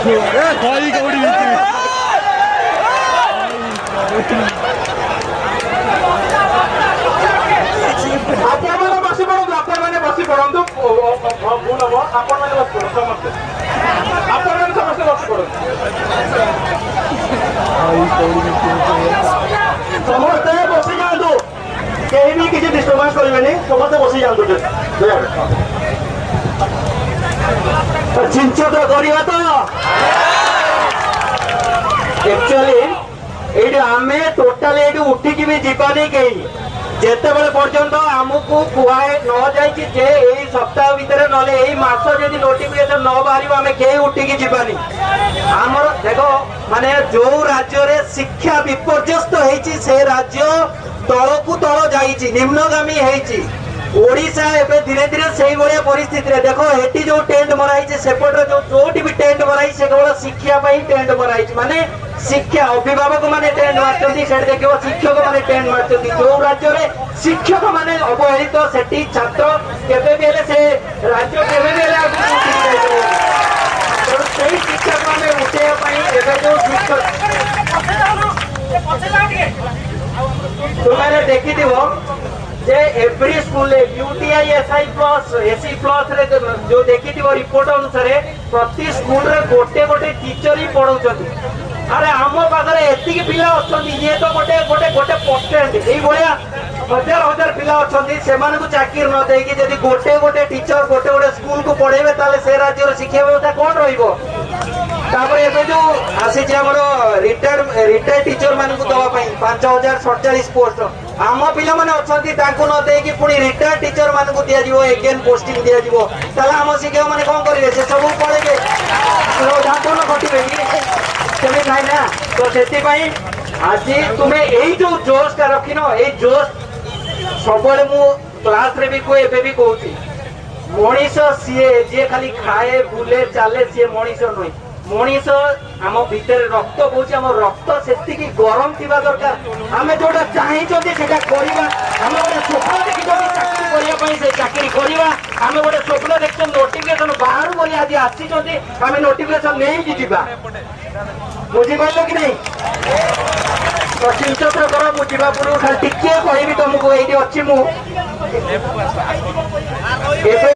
거의 거울이 있지. ଆପଣମାନେ ବସି ପଡ଼ନ୍ତୁ, ଆପଣମାନେ ବସି ପଡ଼ନ୍ତୁ, ଭୁଲ ହବ, ଆପଣମାନେ ବସି ପଡ଼ନ୍ତୁ ସମସ୍ତେ, ଆପଣମାନେ ସମସ୍ତେ ବସି ପଡ଼ନ୍ତୁ, ସମସ୍ତେ ବସି ଯାଆନ୍ତୁ, କେହି ବି କିଛି ଡିଷ୍ଟର୍ବାନ୍ସ କରିବେନି, ସମସ୍ତେ ବସି ଯାଆନ୍ତୁ। ଜିନିଷ ତ କରିବା ତ एक्चुअली ये आमे टोटाली ये उठिकी भी जीवानी कहीं जितेबाला पर्यंत आमको कहुए न जाए सप्ताह भितर नास जदि नोटिफिकेशन न बाहर आम कहीं उठिकी जीवानी आमर देख माने जो राज्य रे शिक्षा विपर्यस्त होती से राज्य तल को तल जाइए निम्नगामी होती ओडिशा एबे धीरे धीरे से भाया परिस्थिति रे देखो हेटी जो टेंट मराई सेपटे जो भी टेंट मराई से केवल शिक्षा टेंट मराई माने शिक्षा अभिभावक माने टेंट मारते देखो शिक्षक माने टेंट मारते जो राज्य रे शिक्षक माने अवहेलित सेठी छात्र केबे भी से राज्य केबे भी से शिक्षक माने उठेगा जो शिक्षक तुमने देखी जे every school UTI SI plus SE plus रे जो देखी रिपोर्ट अनुसार प्रति स्कूल रे गोटे गोटे टीचर ही पढ़ाउछथि अरे आम पाखे एतिक पिला अछथि ये तो गोटे गोटे गोटे परसेंट एई भलिया हजार हजार पिला अछथि सेमान को चाकरी न देकी जदि गोटे गोटे टीचर गोटे गोटे स्कूल को पढ़ेबे ताले से राज्य शिक्षा व्यवस्था कोन रहिबो तापर एबे जो आसी रिटायर्ड टीचर मान को दवा 5047 पोस्ट आम पिला माने अछथि ताको न देकी पुनी रिटायर्ड टीचर मान को दिया जिवो अगेन पोस्टिंग दिया जिवो ताला आम शिक्षक माने कोन करिवे से सब पढ़ेबे झाटन कटिबे सेमे नाही ना तो सेति पई आज तुमे एई जो जोश का रखिनो एई जोश सबले मु क्लास रे भी को एबे भी कहूची मनीष सीए जे खाली खाए बुले चले सी मनीष नुई मनीष आम भितर रक्त बोची आम रक्त से गरम थी दरकार आम जोटा चाहिए सेटा करवा आम गोटे स्वप्न देखी चाकरी करने से चाकरी करवा आम गोटे स्वप्न देख नोटिफिकेशन बाहर बोली आज आसी आम नोटिफिकेशन नहीं जा बुझीपार कि नहीं तो चिंता कर मुझे पूर्व खाली टिके कह तुमको ये अच्छी मुझे